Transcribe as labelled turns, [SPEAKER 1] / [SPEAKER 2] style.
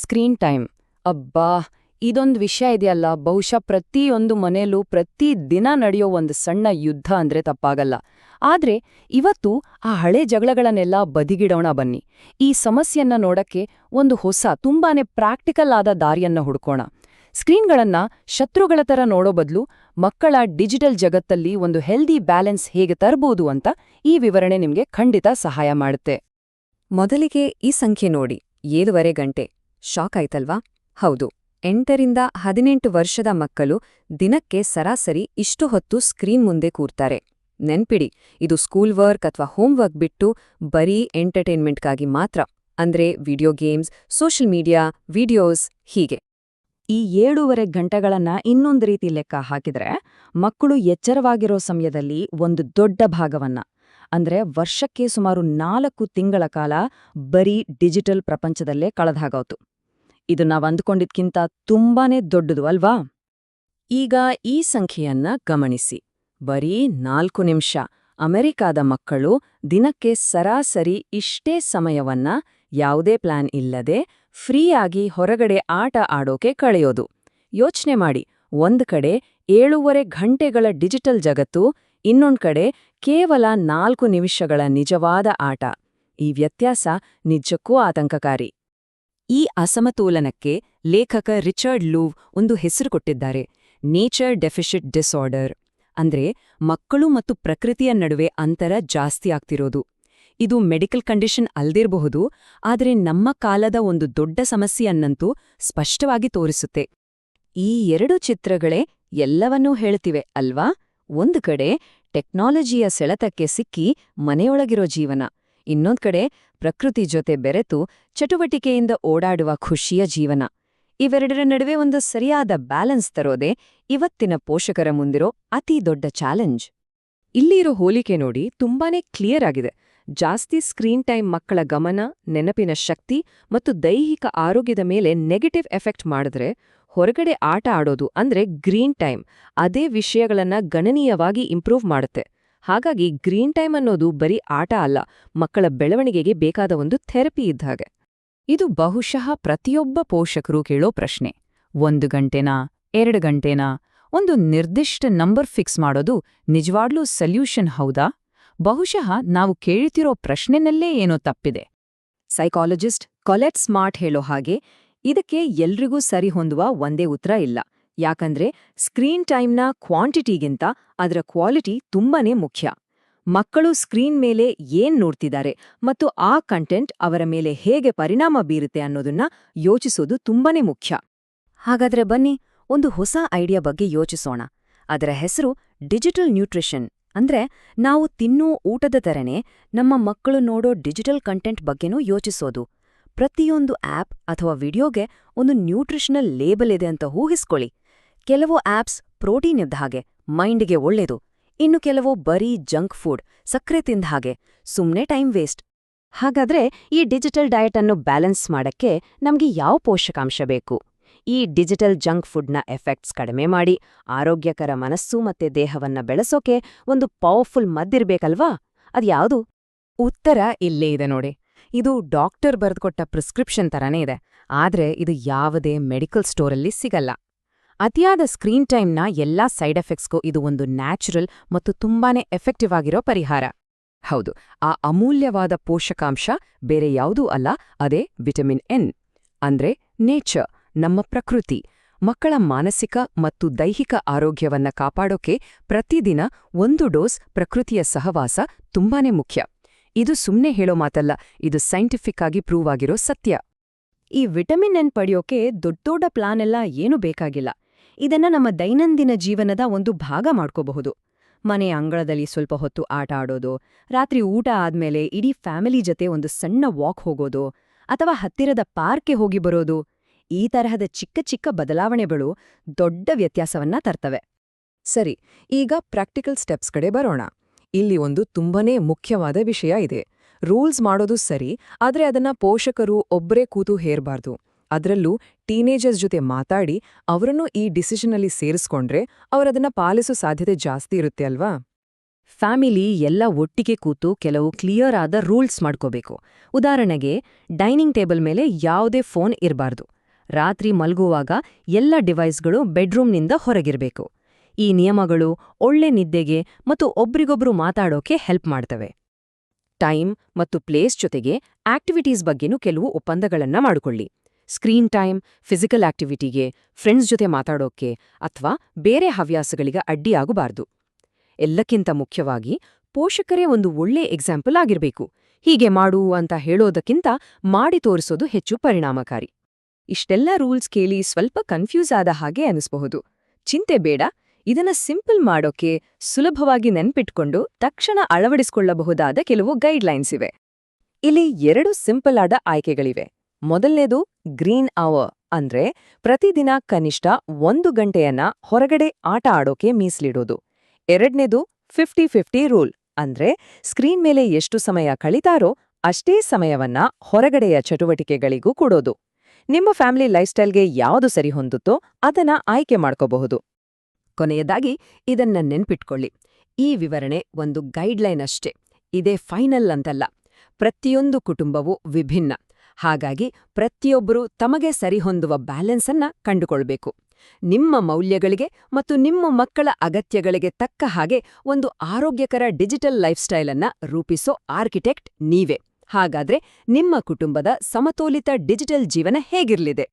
[SPEAKER 1] Screen time. ಅಬ್ಬಾ, ಇದೊಂದು ವಿಷಯ ಇದೆಯಲ್ಲ, ಬಹುಶಃ ಪ್ರತಿಯೊಂದು ಮನೆಯಲ್ಲೂ ಪ್ರತಿ ದಿನ ನಡೆಯೋ ಒಂದು ಸಣ್ಣ ಯುದ್ಧ ಅಂದ್ರೆ ತಪ್ಪಾಗಲ್ಲ. ಆದ್ರೆ ಇವತ್ತು ಆ ಹಳೆ ಜಗಳಗಳನ್ನೆಲ್ಲ ಬದಿಗಿಡೋಣ ಬನ್ನಿ. ಈ ಸಮಸ್ಯೆಯನ್ನ ನೋಡಕ್ಕೆ ಒಂದು ಹೊಸ, ತುಂಬಾನೇ ಪ್ರಾಕ್ಟಿಕಲ್ ಆದ ದಾರಿಯನ್ನ ಹುಡ್ಕೋಣ. ಸ್ಕ್ರೀನ್ಗಳನ್ನ ಶತ್ರುಗಳ ತರ ನೋಡೋ ಬದಲು ಮಕ್ಕಳ ಡಿಜಿಟಲ್ ಜಗತ್ತಲ್ಲಿ ಒಂದು ಹೆಲ್ದಿ ಬ್ಯಾಲೆನ್ಸ್ ಹೇಗೆ ತರಬಹುದು ಅಂತ ಈ ವಿವರಣೆ ನಿಮ್ಗೆ ಖಂಡಿತ ಸಹಾಯ ಮಾಡುತ್ತೆ.
[SPEAKER 2] ಮೊದಲಿಗೆ ಈ ಸಂಖ್ಯೆ ನೋಡಿ, 7:30 ಗಂಟೆ. ಶಾಕ್ ಆಯ್ತಲ್ವಾ? ಹೌದು, 8ರಿಂದ 18 ವರ್ಷದ ಮಕ್ಕಳು ದಿನಕ್ಕೆ ಸರಾಸರಿ ಇಷ್ಟು ಹೊತ್ತು ಸ್ಕ್ರೀನ್ ಮುಂದೆ ಕೂರ್ತಾರೆ. ನೆನ್ಪಿಡಿ, ಇದು ಸ್ಕೂಲ್ ವರ್ಕ್ ಅಥವಾ ಹೋಮ್ವರ್ಕ್ ಬಿಟ್ಟು ಬರೀ ಎಂಟರ್ಟೈನ್ಮೆಂಟ್ಗಾಗಿ ಮಾತ್ರ. ಅಂದ್ರೆ video games, social media, videos, ಹೀಗೆ.
[SPEAKER 1] ಈ 7.5 ಗಂಟೆಗಳನ್ನ ಇನ್ನೊಂದು ರೀತಿ ಲೆಕ್ಕ ಹಾಕಿದ್ರೆ, ಮಕ್ಕಳು ಎಚ್ಚರವಾಗಿರೋ ಸಮಯದಲ್ಲಿ ಒಂದು ದೊಡ್ಡ ಭಾಗವನ್ನ, ಅಂದ್ರೆ ವರ್ಷಕ್ಕೆ ಸುಮಾರು 4 ತಿಂಗಳ ಕಾಲ ಬರೀ ಡಿಜಿಟಲ್ ಪ್ರಪಂಚದಲ್ಲೇ ಕಳೆದ್ಹಾಗೋತು. ಇದು ನಾವ್ ಅಂದ್ಕೊಂಡಿದ್ಕಿಂತ ತುಂಬಾನೇ ದೊಡ್ಡದು ಅಲ್ವಾ? ಈಗ ಈ ಸಂಖ್ಯೆಯನ್ನ ಗಮನಿಸಿ. ಬರೀ 4 ನಿಮಿಷ ಅಮೆರಿಕಾದ ಮಕ್ಕಳು ದಿನಕ್ಕೆ ಸರಾಸರಿ ಇಷ್ಟೇ ಸಮಯವನ್ನ ಯಾವುದೇ ಪ್ಲಾನ್ ಇಲ್ಲದೆ ಫ್ರೀಯಾಗಿ ಹೊರಗಡೆ ಆಟ ಆಡೋಕೆ ಕಳೆಯೋದು. ಯೋಚ್ನೆ ಮಾಡಿ, ಒಂದ್ ಕಡೆ 7.5 ಗಂಟೆಗಳ ಡಿಜಿಟಲ್ ಜಗತ್ತು, ಇನ್ನೊಂದ್ ಕಡೆ ಕೇವಲ 4 ನಿಮಿಷಗಳ ನಿಜವಾದ ಆಟ. ಈ ವ್ಯತ್ಯಾಸ ನಿಜಕ್ಕೂ ಆತಂಕಕಾರಿ. ಈ ಅಸಮತೋಲನಕ್ಕೆ ಲೇಖಕ ರಿಚರ್ಡ್ ಲೂವ್ ಒಂದು ಹೆಸರು ಕೊಟ್ಟಿದ್ದಾರೆ: ನೇಚರ್ ಡೆಫಿಸಿಟ್ ಡಿಸಾರ್ಡರ್. ಅಂದ್ರೆ ಮಕ್ಕಳು ಮತ್ತು ಪ್ರಕೃತಿಯ ನಡುವೆ ಅಂತರ ಜಾಸ್ತಿ ಆಗ್ತಿರೋದು. ಇದು ಮೆಡಿಕಲ್ ಕಂಡೀಷನ್ ಅಲ್ದಿರಬಹುದು, ಆದರೆ ನಮ್ಮ ಕಾಲದ ಒಂದು ದೊಡ್ಡ ಸಮಸ್ಯೆಯನ್ನಂತೂ ಸ್ಪಷ್ಟವಾಗಿ ತೋರಿಸುತ್ತೆ. ಈ 2 ಚಿತ್ರಗಳೇ ಎಲ್ಲವನ್ನೂ ಹೇಳ್ತಿವೆ ಅಲ್ವಾ? ಒಂದು ಕಡೆ ಟೆಕ್ನಾಲಜಿಯ ಸೆಳೆತಕ್ಕೆ ಸಿಕ್ಕಿ ಮನೆಯೊಳಗಿರೋ ಜೀವನ, ಇನ್ನೊಂದ್ ಕಡೆ ಪ್ರಕೃತಿ ಜೊತೆ ಬೆರೆತು ಚಟುವಟಿಕೆಯಿಂದ ಓಡಾಡುವ ಖುಷಿಯ ಜೀವನ. ಇವೆರಡರ ನಡುವೆ ಒಂದು ಸರಿಯಾದ ಬ್ಯಾಲೆನ್ಸ್ ತರೋದೇ ಇವತ್ತಿನ ಪೋಷಕರ ಮುಂದಿರೋ ಅತಿ ದೊಡ್ಡ ಚಾಲೆಂಜ್.
[SPEAKER 2] ಇಲ್ಲಿರೋ ಹೋಲಿಕೆ ನೋಡಿ, ತುಂಬಾನೇ ಕ್ಲಿಯರ್ ಆಗಿದೆ. ಜಾಸ್ತಿ ಸ್ಕ್ರೀನ್ ಟೈಮ್ ಮಕ್ಕಳ ಗಮನ, ನೆನಪಿನ ಶಕ್ತಿ ಮತ್ತು ದೈಹಿಕ ಆರೋಗ್ಯದ ಮೇಲೆ ನೆಗೆಟಿವ್ ಎಫೆಕ್ಟ್ ಮಾಡಿದ್ರೆ, ಹೊರಗಡೆ ಆಟ ಆಡೋದು ಅಂದ್ರೆ ಗ್ರೀನ್ ಟೈಮ್ ಅದೇ ವಿಷಯಗಳನ್ನ ಗಣನೀಯವಾಗಿ ಇಂಪ್ರೂವ್ ಮಾಡುತ್ತೆ. ಹಾಗಾಗಿ ಗ್ರೀನ್ ಟೈಮ್ ಅನ್ನೋದು ಬರೀ ಆಟ ಅಲ್ಲ, ಮಕ್ಕಳ ಬೆಳವಣಿಗೆಗೆ ಬೇಕಾದ ಒಂದು ಥೆರಪಿ ಇದ್ದಾಗೆ.
[SPEAKER 1] ಇದು ಬಹುಶಃ ಪ್ರತಿಯೊಬ್ಬ ಪೋಷಕರು ಕೇಳೋ ಪ್ರಶ್ನೆ. 1 ಗಂಟೆನಾ, 2 ಗಂಟೆನಾ? ಒಂದು ನಿರ್ದಿಷ್ಟ ನಂಬರ್ ಫಿಕ್ಸ್ ಮಾಡೋದು ನಿಜವಾಗ್ಲೂ ಸೊಲ್ಯೂಷನ್ ಹೌದಾ? ಬಹುಶಃ ನಾವು ಕೇಳ್ತಿರೋ ಪ್ರಶ್ನೆನಲ್ಲೇ ಏನೋ ತಪ್ಪಿದೆ.
[SPEAKER 2] ಸೈಕಾಲಜಿಸ್ಟ್ ಕೊಲೆಟ್ ಸ್ಮಾರ್ಟ್ ಹೇಳೋ ಹಾಗೆ, ಇದಕ್ಕೆ ಎಲ್ರಿಗೂ ಸರಿ ಹೊಂದುವ ಒಂದೇ ಉತ್ತರ ಇಲ್ಲ. ಯಾಕಂದ್ರೆ ಸ್ಕ್ರೀನ್ ಟೈಮ್ನ ಕ್ವಾಂಟಿಟಿಗಿಂತ ಅದರ ಕ್ವಾಲಿಟಿ ತುಂಬಾನೇ ಮುಖ್ಯ. ಮಕ್ಕಳು ಸ್ಕ್ರೀನ್ ಮೇಲೆ ಏನ್ ನೋಡ್ತಿದ್ದಾರೆ ಮತ್ತು ಆ ಕಂಟೆಂಟ್ ಅವರ ಮೇಲೆ ಹೇಗೆ ಪರಿಣಾಮ ಬೀರುತ್ತೆ ಅನ್ನೋದನ್ನ ಯೋಚಿಸೋದು ತುಂಬಾನೇ ಮುಖ್ಯ. ಹಾಗಾದ್ರೆ ಬನ್ನಿ, ಒಂದು ಹೊಸ ಐಡಿಯಾ ಬಗ್ಗೆ ಯೋಚಿಸೋಣ. ಅದರ ಹೆಸರು ಡಿಜಿಟಲ್ ನ್ಯೂಟ್ರಿಷನ್. ಅಂದ್ರೆ ನಾವು ತಿನ್ನೋ ಊಟದ ತರನೇ ನಮ್ಮ ಮಕ್ಕಳು ನೋಡೋ ಡಿಜಿಟಲ್ ಕಂಟೆಂಟ್ ಬಗ್ಗೆನೂ ಯೋಚಿಸೋದು. ಪ್ರತಿಯೊಂದು ಆಪ್ ಅಥವಾ ವಿಡಿಯೋಗೆ ಒಂದು ನ್ಯೂಟ್ರಿಷನಲ್ ಲೇಬಲ್ ಇದೆ ಅಂತ ಊಹಿಸ್ಕೊಳ್ಳಿ. ಕೆಲವು ಆಪ್ಸ್ ಪ್ರೋಟೀನ್ ಇದ್ದ ಹಾಗೆ, ಮೈಂಡ್ಗೆ ಒಳ್ಳೇದು. ಇನ್ನು ಕೆಲವು ಬರೀ ಜಂಕ್ ಫುಡ್, ಸಕ್ಕರೆ ತಿಂದ ಹಾಗೆ, ಸುಮ್ನೆ ಟೈಮ್ ವೇಸ್ಟ್. ಹಾಗಾದ್ರೆ ಈ ಡಿಜಿಟಲ್ ಡಯಟ್ ಅನ್ನು ಬ್ಯಾಲೆನ್ಸ್ ಮಾಡಕ್ಕೆ ನಮ್ಗೆ ಯಾವ ಪೋಷಕಾಂಶ ಬೇಕು? ಈ ಡಿಜಿಟಲ್ ಜಂಕ್ ಫುಡ್ನ ಎಫೆಕ್ಟ್ಸ್ ಕಡಿಮೆ ಮಾಡಿ ಆರೋಗ್ಯಕರ ಮನಸ್ಸು ಮತ್ತೆ ದೇಹವನ್ನ ಬೆಳೆಸೋಕೆ ಒಂದು ಪವರ್ಫುಲ್ ಮದ್ದಿರ್ಬೇಕಲ್ವಾ? ಅದ್ಯಾವುದು?
[SPEAKER 1] ಉತ್ತರ ಇಲ್ಲೇ ಇದೆ ನೋಡಿ. ಇದು ಡಾಕ್ಟರ್ ಬರೆದುಕೊಟ್ಟ ಪ್ರಿಸ್ಕ್ರಿಪ್ಷನ್ ತರನೇ ಇದೆ, ಆದ್ರೆ ಇದು ಯಾವುದೇ ಮೆಡಿಕಲ್ ಸ್ಟೋರಲ್ಲಿ ಸಿಗಲ್ಲ. ಅತಿಯಾದ ಸ್ಕ್ರೀನ್ ಟೈಮ್ನ ಎಲ್ಲಾ ಸೈಡ್ ಎಫೆಕ್ಟ್ಸ್ಗೂ ಇದು ಒಂದು ನ್ಯಾಚುರಲ್ ಮತ್ತು ತುಂಬಾನೇ ಎಫೆಕ್ಟಿವ್ ಆಗಿರೋ ಪರಿಹಾರ. ಹೌದು, ಆ ಅಮೂಲ್ಯವಾದ ಪೋಷಕಾಂಶ ಬೇರೆ ಯಾವುದೂ ಅಲ್ಲ, ಅದೇ ವಿಟಮಿನ್ ಎನ್. ಅಂದ್ರೆ ನೇಚರ್, ನಮ್ಮ ಪ್ರಕೃತಿ. ಮಕ್ಕಳ ಮಾನಸಿಕ ಮತ್ತು ದೈಹಿಕ ಆರೋಗ್ಯವನ್ನ ಕಾಪಾಡೋಕೆ ಪ್ರತಿದಿನ 1 ಡೋಸ್ ಪ್ರಕೃತಿಯ ಸಹವಾಸ ತುಂಬಾನೇ ಮುಖ್ಯ. ಇದು ಸುಮ್ನೆ ಹೇಳೋ ಮಾತಲ್ಲ, ಇದು ಸೈಂಟಿಫಿಕ್ ಆಗಿ ಪ್ರೂವ್ ಆಗಿರೋ ಸತ್ಯ.
[SPEAKER 2] ಈ ವಿಟಮಿನ್ ಎನ್ ಪಡೆಯೋಕೆ ದೊಡ್ಡ ಪ್ಲಾನ್ ಎಲ್ಲ ಏನೂ ಬೇಕಾಗಿಲ್ಲ. ಇದನ್ನ ನಮ್ಮ ದೈನಂದಿನ ಜೀವನದ ಒಂದು ಭಾಗ ಮಾಡ್ಕೋಬಹುದು. ಮನೆ ಅಂಗಳದಲ್ಲಿ ಸ್ವಲ್ಪ ಹೊತ್ತು ಆಟ ಆಡೋದು, ರಾತ್ರಿ ಊಟ ಆದ್ಮೇಲೆ ಇಡೀ ಫ್ಯಾಮಿಲಿ ಜೊತೆ ಒಂದು ಸಣ್ಣ ವಾಕ್ ಹೋಗೋದು, ಅಥವಾ ಹತ್ತಿರದ ಪಾರ್ಕ್ಗೆ ಹೋಗಿ ಬರೋದು. ಈ ತರಹದ ಚಿಕ್ಕ ಚಿಕ್ಕ ಬದಲಾವಣೆಗಳು ದೊಡ್ಡ ವ್ಯತ್ಯಾಸವನ್ನ ತರ್ತವೆ.
[SPEAKER 1] ಸರಿ, ಈಗ ಪ್ರಾಕ್ಟಿಕಲ್ ಸ್ಟೆಪ್ಸ್ ಕಡೆ ಬರೋಣ. ಇಲ್ಲಿ ಒಂದು ತುಂಬಾನೇ ಮುಖ್ಯವಾದ ವಿಷಯ ಇದೆ. ರೂಲ್ಸ್ ಮಾಡೋದು ಸರಿ, ಆದ್ರೆ ಅದನ್ನ ಪೋಷಕರು ಒಬ್ಬರೇ ಕೂತು ಹೇರ್ಬಾರ್ದು. ಅದರಲ್ಲೂ ಟೀನೇಜರ್ಸ್ ಜೊತೆ ಮಾತಾಡಿ ಅವರನ್ನು ಈ ಡಿಸಿಷನಲ್ಲಿ ಸೇರಿಸ್ಕೊಂಡ್ರೆ ಅವರದನ್ನ ಪಾಲಿಸೋ ಸಾಧ್ಯತೆ ಜಾಸ್ತಿ ಇರುತ್ತೆ ಅಲ್ವಾ?
[SPEAKER 2] ಫ್ಯಾಮಿಲಿ ಎಲ್ಲ ಒಟ್ಟಿಗೆ ಕೂತು ಕೆಲವು ಕ್ಲಿಯರ್ ಆದ ರೂಲ್ಸ್ ಮಾಡ್ಕೋಬೇಕು. ಉದಾಹರಣೆಗೆ, ಡೈನಿಂಗ್ ಟೇಬಲ್ ಮೇಲೆ ಯಾವುದೇ ಫೋನ್ ಇರಬಾರ್ದು. ರಾತ್ರಿ ಮಲ್ಗುವಾಗ ಎಲ್ಲ ಡಿವೈಸ್ಗಳು ಬೆಡ್ರೂಮ್ನಿಂದ ಹೊರಗಿರಬೇಕು. ಈ ನಿಯಮಗಳು ಒಳ್ಳೆ ನಿದ್ದೆಗೆ ಮತ್ತು ಒಬ್ರಿಗೊಬ್ರು ಮಾತಾಡೋಕೆ ಹೆಲ್ಪ್ ಮಾಡ್ತವೆ. ಟೈಮ್ ಮತ್ತು ಪ್ಲೇಸ್ ಜೊತೆಗೆ ಆಕ್ಟಿವಿಟೀಸ್ ಬಗ್ಗೆನೂ ಕೆಲವು ಒಪ್ಪಂದಗಳನ್ನ ಮಾಡಿಕೊಳ್ಳಿ. ಸ್ಕ್ರೀನ್ ಟೈಮ್ ಫಿಸಿಕಲ್ ಆಕ್ಟಿವಿಟಿಗೆ, ಫ್ರೆಂಡ್ಸ್ ಜೊತೆ ಮಾತಾಡೋಕೆ ಅಥವಾ ಬೇರೆ ಹವ್ಯಾಸಗಳಿಗೆ ಅಡ್ಡಿಯಾಗಬಾರ್ದು. ಎಲ್ಲಕ್ಕಿಂತ ಮುಖ್ಯವಾಗಿ ಪೋಷಕರೇ ಒಂದು ಒಳ್ಳೆ ಎಕ್ಸಾಂಪಲ್ ಆಗಿರಬೇಕು. ಹೀಗೆ ಮಾಡು ಅಂತ ಹೇಳೋದಕ್ಕಿಂತ ಮಾಡಿ ತೋರಿಸೋದು ಹೆಚ್ಚು ಪರಿಣಾಮಕಾರಿ.
[SPEAKER 1] ಇಷ್ಟೆಲ್ಲ ರೂಲ್ಸ್ ಕೇಳಿ ಸ್ವಲ್ಪ ಕನ್ಫ್ಯೂಸ್ ಆದ ಹಾಗೆ ಅನಿಸ್ಬಹುದು. ಚಿಂತೆ ಬೇಡ, ಇದನ್ನ ಸಿಂಪಲ್ ಮಾಡೋಕೆ ಸುಲಭವಾಗಿ ನೆನ್ಪಿಟ್ಕೊಂಡು ತಕ್ಷಣ ಅಳವಡಿಸಿಕೊಳ್ಳಬಹುದಾದ ಕೆಲವು ಗೈಡ್ಲೈನ್ಸ್ ಇವೆ. ಇಲ್ಲಿ 2 ಸಿಂಪಲ್ ಆದ ಆಯ್ಕೆಗಳಿವೆ. ಮೊದಲನೇದು ಗ್ರೀನ್ ಅವರ್, ಅಂದ್ರೆ ಪ್ರತಿದಿನ ಕನಿಷ್ಠ 1 ಗಂಟೆಯನ್ನ ಹೊರಗಡೆ ಆಟ ಆಡೋಕೆ ಮೀಸಲಿಡೋದು. ಎರಡನೇದು 50-50 ರೂಲ್, ಅಂದ್ರೆ ಸ್ಕ್ರೀನ್ ಮೇಲೆ ಎಷ್ಟು ಸಮಯ ಕಳೀತಾರೋ ಅಷ್ಟೇ ಸಮಯವನ್ನ ಹೊರಗಡೆಯ ಚಟುವಟಿಕೆಗಳಿಗೂ ಕೊಡೋದು. ನಿಮ್ಮ ಫ್ಯಾಮಿಲಿ ಲೈಫ್ಸ್ಟೈಲ್ಗೆ ಯಾವುದು ಸರಿ ಹೊಂದುತ್ತೋ ಅದನ್ನ ಆಯ್ಕೆ ಮಾಡ್ಕೋಬಹುದು. ಕೊನೆಯದಾಗಿ ಇದನ್ನ ನೆನ್ಪಿಟ್ಕೊಳ್ಳಿ, ಈ ವಿವರಣೆ ಒಂದು ಗೈಡ್ಲೈನ್ ಅಷ್ಟೇ, ಇದೇ ಫೈನಲ್ ಅಂತಲ್ಲ. ಪ್ರತಿಯೊಂದು ಕುಟುಂಬವೂ ವಿಭಿನ್ನ. ಹಾಗಾಗಿ ಪ್ರತಿಯೊಬ್ಬರೂ ತಮಗೆ ಸರಿಹೊಂದುವ ಬ್ಯಾಲೆನ್ಸನ್ನ ಕಂಡುಕೊಳ್ಬೇಕು. ನಿಮ್ಮ ಮೌಲ್ಯಗಳಿಗೆ ಮತ್ತು ನಿಮ್ಮ ಮಕ್ಕಳ ಅಗತ್ಯಗಳಿಗೆ ತಕ್ಕ ಹಾಗೆ ಒಂದು ಆರೋಗ್ಯಕರ ಡಿಜಿಟಲ್ ಲೈಫ್ಸ್ಟೈಲ್ ಅನ್ನ ರೂಪಿಸೋ ಆರ್ಕಿಟೆಕ್ಟ್ ನೀವೇ. ಹಾಗಾದ್ರೆ ನಿಮ್ಮ ಕುಟುಂಬದ ಸಮತೋಲಿತ ಡಿಜಿಟಲ್ ಜೀವನ ಹೇಗಿರ್ಲಿದೆ?